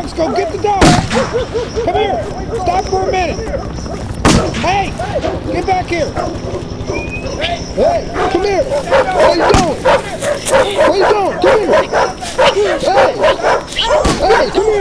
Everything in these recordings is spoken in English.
dogs go. Get the dog. Come here. Stop for a minute. Hey, get back here. Hey, come here. What you doing? What you doing? Come here. Hey, come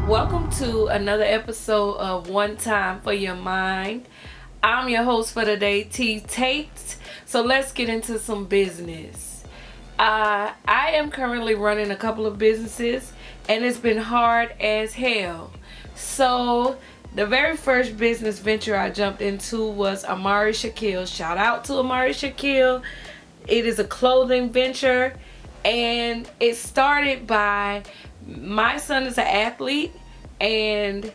Welcome to another episode of One Time for Your Mind. I'm your host for today, T Tate. So let's get into some business. I am currently running a couple of businesses and it's been hard as hell. So the very first business venture I jumped into was Amari Shaquille. Shout out to Amari Shaquille. It is a clothing venture and it started by my son is an athlete, and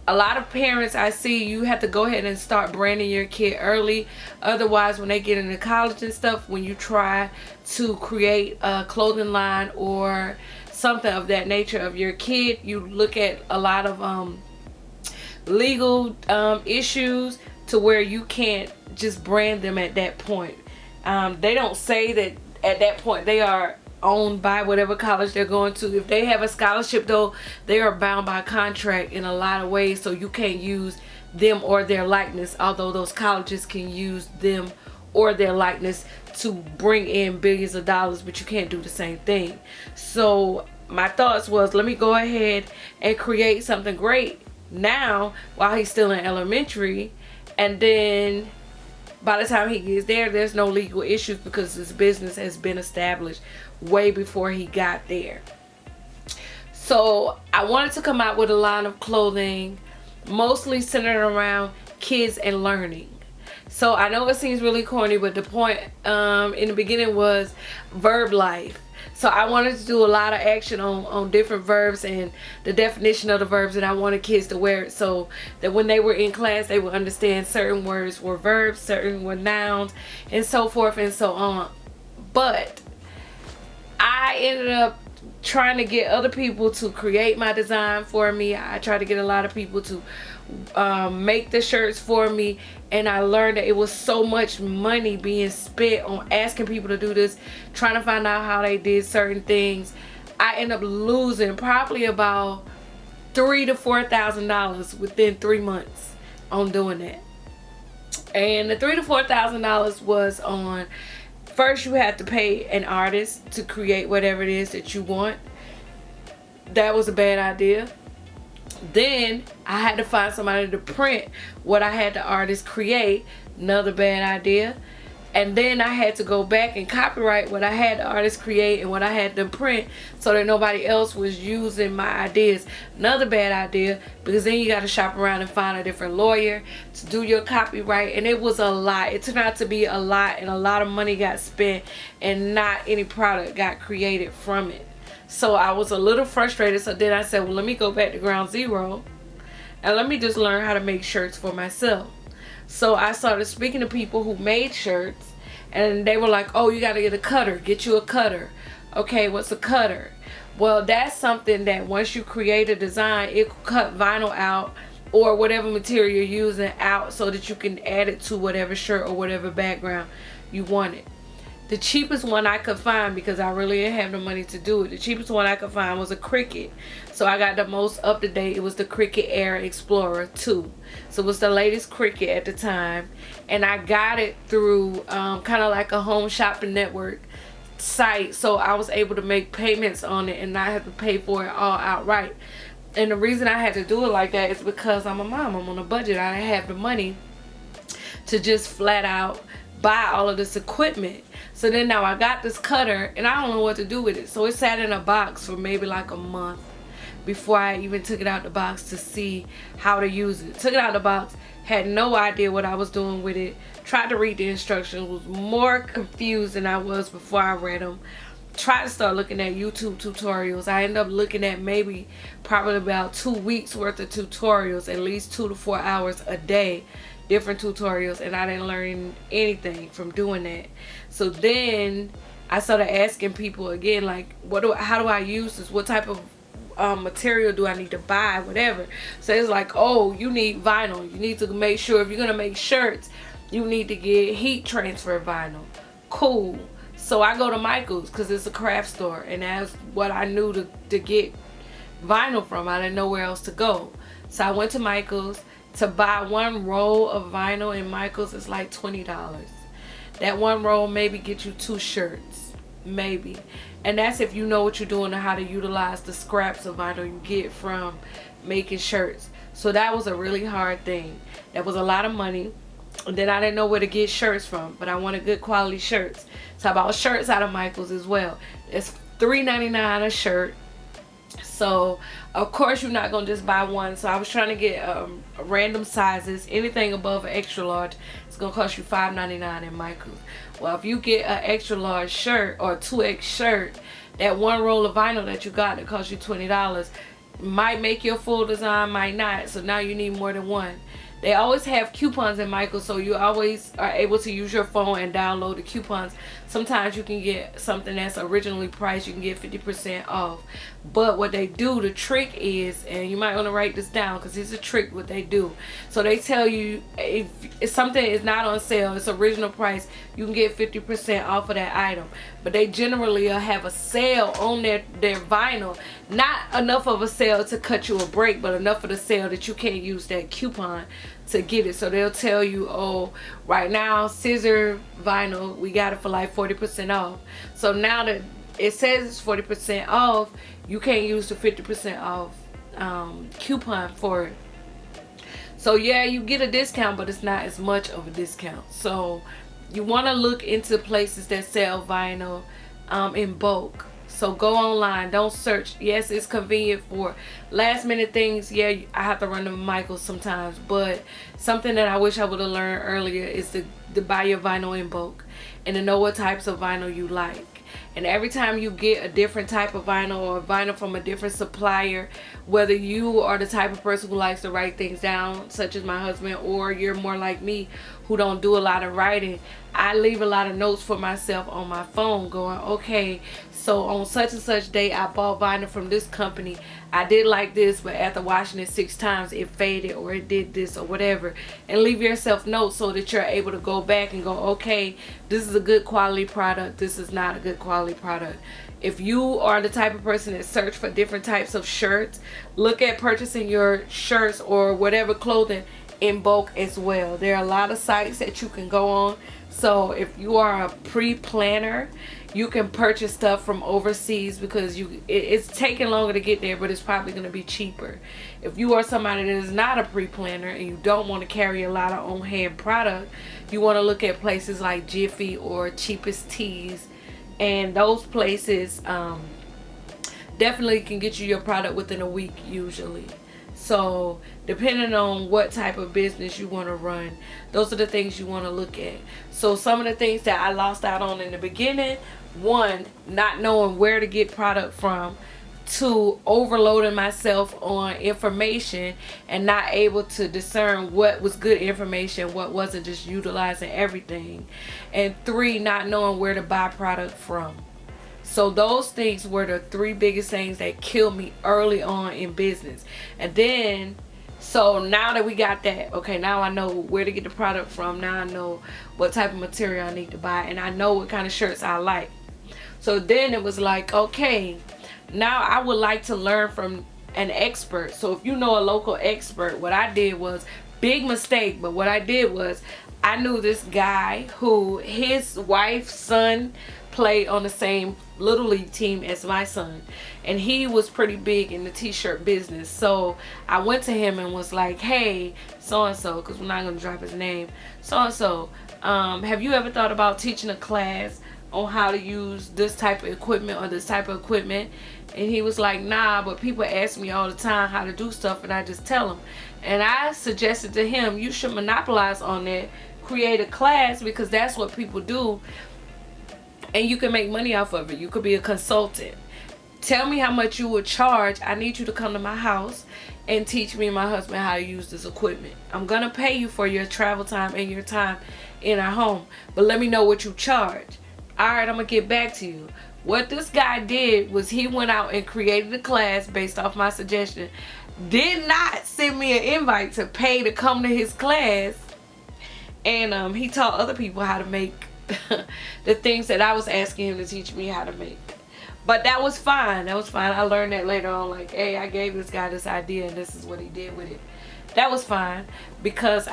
a lot of parents I see, you have to go ahead and start branding your kid early. Otherwise, when they get into college and stuff, when you try to create a clothing line or something of that nature of your kid, you look at a lot of legal issues to where you can't just brand them at that point. They don't say that at that point they are owned by whatever college they're going to. If they have a scholarship though, they are bound by contract in a lot of ways, so you can't use them or their likeness, although those colleges can use them or their likeness to bring in billions of dollars, but you can't do the same thing. So my thoughts was, let me go ahead and create something great now while he's still in elementary, and then by the time he gets there, there's no legal issues because this business has been established way before he got there. So I wanted to come out with a line of clothing mostly centered around kids and learning. So I know it seems really corny, but the point in the beginning was verb life. So I wanted to do a lot of action on different verbs and the definition of the verbs, and I wanted kids to wear it so that when they were in class they would understand certain words were verbs, certain were nouns, and so forth and so on. But I ended up trying to get other people to create my design for me. I tried to get a lot of people to make the shirts for me, and I learned that it was so much money being spent on asking people to do this, trying to find out how they did certain things. I ended up losing probably about $3,000 to $4,000 within 3 months on doing that. And the $3,000 to $4,000 was on, first you had to pay an artist to create whatever it is that you want. That was a bad idea. Then I had to find somebody to print what I had the artist create. Another bad idea. And then I had to go back and copyright what I had the artist create and what I had them print so that nobody else was using my ideas. Another bad idea, because then you got to shop around and find a different lawyer to do your copyright. And it was a lot. It turned out to be a lot, and a lot of money got spent and not any product got created from it. So I was a little frustrated. So then I said, well, let me go back to ground zero and let me just learn how to make shirts for myself. So I started speaking to people who made shirts, and they were like, oh, you got to get a cutter. Get you a cutter. Okay, what's a cutter? Well, that's something that once you create a design, it will cut vinyl out or whatever material you're using out so that you can add it to whatever shirt or whatever background you want it. The cheapest one I could find, because I really didn't have the money to do it, the cheapest one I could find was a Cricut. So I got the most up to date. It was the Cricut Air Explorer 2. So it was the latest Cricut at the time. And I got it through kind of like a home shopping network site. So I was able to make payments on it and not have to pay for it all outright. And the reason I had to do it like that is because I'm a mom. I'm on a budget. I didn't have the money to just flat out buy all of this equipment. So then now I got this cutter and I don't know what to do with it. So it sat in a box for maybe like a month before I even took it out the box to see how to use it. Took it out the box, had no idea what I was doing with it. Tried to read the instructions, was more confused than I was before I read them. Tried to start looking at YouTube tutorials. I ended up looking at probably about 2 weeks worth of tutorials, at least 2 to 4 hours a day, different tutorials, and I didn't learn anything from doing that. So then I started asking people again, like, how do I use this? What type of material do I need to buy? Whatever. So it's like, oh, you need vinyl. You need to make sure if you're gonna make shirts, you need to get heat transfer vinyl. Cool. So I go to Michael's because it's a craft store, and that's what I knew to get vinyl from. I didn't know where else to go. So I went to Michael's. To buy one roll of vinyl in Michael's is like $20. That one roll maybe get you 2 shirts, maybe. And that's if you know what you're doing and how to utilize the scraps of vinyl you get from making shirts. So that was a really hard thing. That was a lot of money. And then I didn't know where to get shirts from, but I wanted good quality shirts. So I bought shirts out of Michael's as well. It's $3.99 a shirt. So of course you're not gonna just buy one. So I was trying to get random sizes. Anything above an extra large, it's gonna cost you $5.99 in Michael's. Well, if you get an extra large shirt or a 2X shirt, that one roll of vinyl that you got that cost you $20 might make your full design, might not. So now you need more than one. They always have coupons in Michael's, so you always are able to use your phone and download the coupons. Sometimes you can get something that's originally priced, you can get 50% off. But what they do, the trick is, and you might want to write this down because it's a trick what they do. So they tell you if something is not on sale, it's original price, you can get 50% off of that item. But they generally have a sale on their vinyl. Not enough of a sale to cut you a break, but enough of the sale that you can't use that coupon to get it. So they'll tell you, oh, right now scissor vinyl, we got it for like 40% off. So now that it says it's 40% off, you can't use the 50% off coupon for it. So yeah, you get a discount, but it's not as much of a discount. So you want to look into places that sell vinyl in bulk. So go online, don't search. Yes, it's convenient for last minute things. Yeah, I have to run to Michael's sometimes, but something that I wish I would have learned earlier is to buy your vinyl in bulk and to know what types of vinyl you like. And every time you get a different type of vinyl or vinyl from a different supplier, whether you are the type of person who likes to write things down, such as my husband, or you're more like me who don't do a lot of writing, I leave a lot of notes for myself on my phone going, okay, so on such and such day I bought vinyl from this company. I did like this, but after washing it 6 times it faded, or it did this or whatever. And leave yourself notes so that you're able to go back and go, okay, this is a good quality product, this is not a good quality product. If you are the type of person that search for different types of shirts, look at purchasing your shirts or whatever clothing in bulk as well. There are a lot of sites that you can go on. So if you are a pre-planner, you can purchase stuff from overseas because it's taking longer to get there, but it's probably going to be cheaper. If you are somebody that is not a pre-planner and you don't want to carry a lot of on-hand product, you want to look at places like Jiffy or Cheapest Tees, and those places definitely can get you your product within a week usually. So depending on what type of business you want to run, those are the things you want to look at. So some of the things that I lost out on in the beginning: 1, not knowing where to get product from; 2, overloading myself on information and not able to discern what was good information, what wasn't, just utilizing everything; and 3, not knowing where to buy product from. So those things were the 3 biggest things that killed me early on in business. And then, so now that we got that, okay, now I know where to get the product from. Now I know what type of material I need to buy, and I know what kind of shirts I like. So then it was like, okay, now I would like to learn from an expert. So if you know a local expert, what I did was, big mistake, but what I did was, I knew this guy who his wife's son played on the same little league team as my son, and he was pretty big in the t-shirt business. So I went to him and was like, hey, so and so, because we're not going to drop his name, so and so, have you ever thought about teaching a class on how to use this type of equipment or this type of equipment? And he was like, nah, but people ask me all the time how to do stuff, and I just tell them. And I suggested to him, you should monopolize on that, create a class, because that's what people do, and you can make money off of it. You could be a consultant. Tell me how much you would charge. I need you to come to my house and teach me and my husband how to use this equipment. I'm gonna pay you for your travel time and your time in our home, but let me know what you charge. Alright, I'm gonna get back to you. What this guy did was he went out and created a class based off my suggestion. Did not send me an invite to pay to come to his class, and he taught other people how to make the things that I was asking him to teach me how to make. But that was fine. That was fine. I learned that later on, like, hey, I gave this guy this idea and this is what he did with it. That was fine, because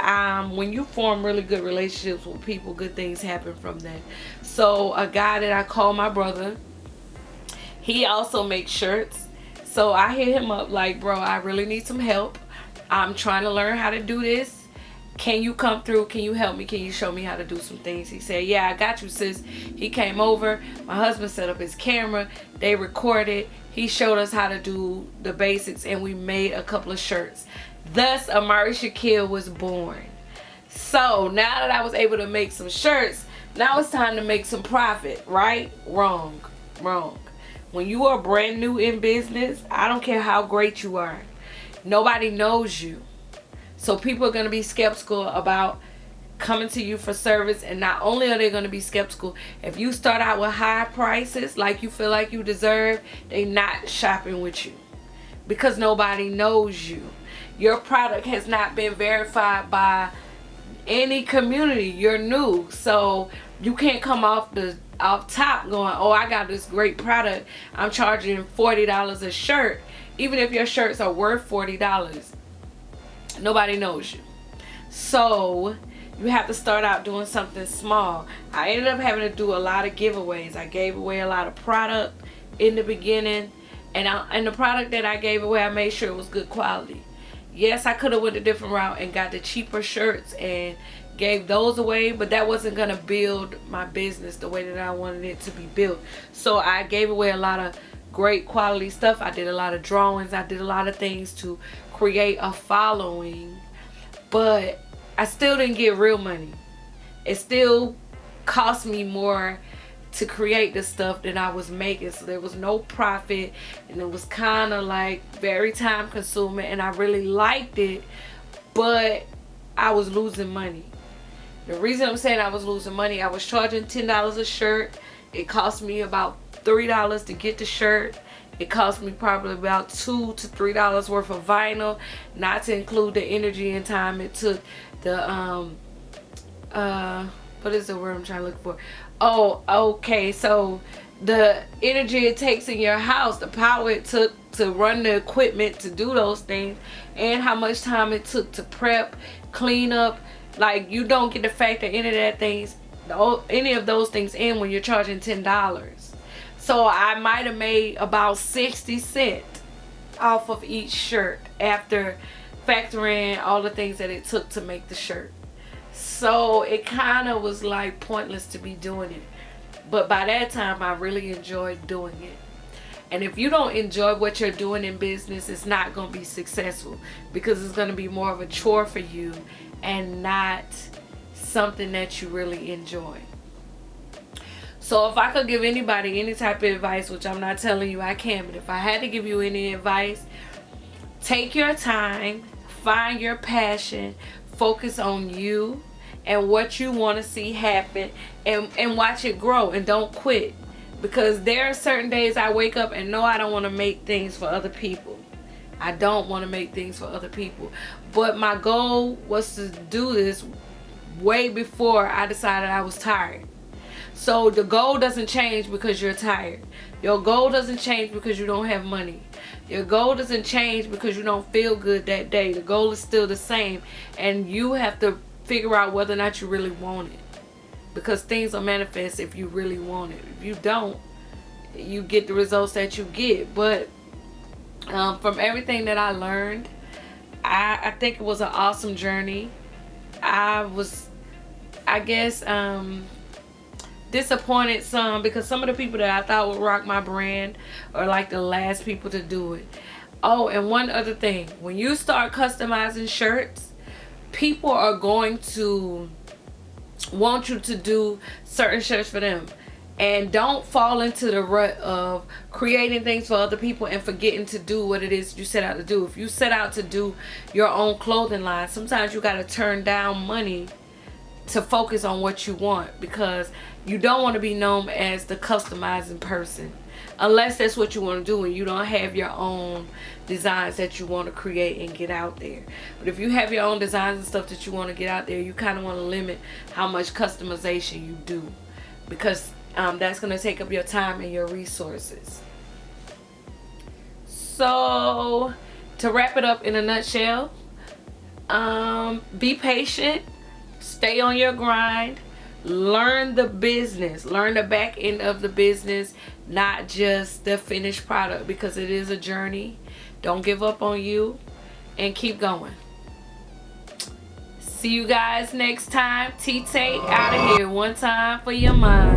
when you form really good relationships with people, good things happen from that. So a guy that I call my brother, he also makes shirts. So I hit him up like, bro, I really need some help. I'm trying to learn how to do this. Can you come through? Can you help me? Can you show me how to do some things? He said, yeah, I got you, sis. He came over. My husband set up his camera. They recorded. He showed us how to do the basics, and we made a couple of shirts. Thus, Amari Shaquille was born. So now that I was able to make some shirts, now it's time to make some profit, right? Wrong. Wrong. When you are brand new in business, I don't care how great you are. Nobody knows you. So people are going to be skeptical about coming to you for service. And not only are they going to be skeptical, if you start out with high prices like you feel like you deserve, they not shopping with you because nobody knows you. Your product has not been verified by any community. You're new, so you can't come off top going, oh, I got this great product, I'm charging $40 a shirt. Even if your shirts are worth $40, nobody knows you. So you have to start out doing something small. I ended up having to do a lot of giveaways. I gave away a lot of product in the beginning, and the product that I gave away, I made sure it was good quality. Yes, I could have went a different route and got the cheaper shirts and gave those away, but that wasn't going to build my business the way that I wanted it to be built. So I gave away a lot of great quality stuff. I did a lot of drawings. I did a lot of things to create a following, but I still didn't get real money. It still cost me more to create the stuff that I was making. So there was no profit, and it was kind of like very time consuming, and I really liked it, but I was losing money. The reason I'm saying I was losing money, I was charging $10 a shirt. It cost me about $3 to get the shirt. It cost me probably about $2 to $3 worth of vinyl, not to include the energy and time it took. The what is the word I'm trying to look for? Oh, okay. So the energy it takes in your house, the power it took to run the equipment to do those things, and how much time it took to prep, clean up. Like, you don't get to factor any of those things in when you're charging $10. So I might have made about 60 cents off of each shirt after factoring all the things that it took to make the shirt. So it kind of was like pointless to be doing it. But by that time, I really enjoyed doing it. And if you don't enjoy what you're doing in business, it's not going to be successful, because it's going to be more of a chore for you and not something that you really enjoy. So if I could give anybody any type of advice, which I'm not telling you I can, but if I had to give you any advice, take your time, find your passion, focus on you and what you want to see happen, and watch it grow, and don't quit. Because there are certain days I wake up and know I don't want to make things for other people. I don't want to make things for other people. But my goal was to do this way before I decided I was tired. So the goal doesn't change because you're tired. Your goal doesn't change because you don't have money. Your goal doesn't change because you don't feel good that day. The goal is still the same. And you have to figure out whether or not you really want it. Because things will manifest if you really want it. If you don't, you get the results that you get. But from everything that I learned, I think it was an awesome journey. I guess, disappointed some, because some of the people that I thought would rock my brand are like the last people to do it. Oh, and one other thing. When you start customizing shirts, people are going to want you to do certain shirts for them. And don't fall into the rut of creating things for other people and forgetting to do what it is you set out to do. If you set out to do your own clothing line, sometimes you got to turn down money to focus on what you want, because you don't want to be known as the customizing person, unless that's what you want to do and you don't have your own designs that you want to create and get out there. But if you have your own designs and stuff that you want to get out there, you kind of want to limit how much customization you do, because that's going to take up your time and your resources. So to wrap it up in a nutshell, be patient, stay on your grind, learn the business, learn the back end of the business, not just the finished product, because it is a journey. Don't give up on you, and keep going. See you guys next time. T Tate out of here. One time for your mind.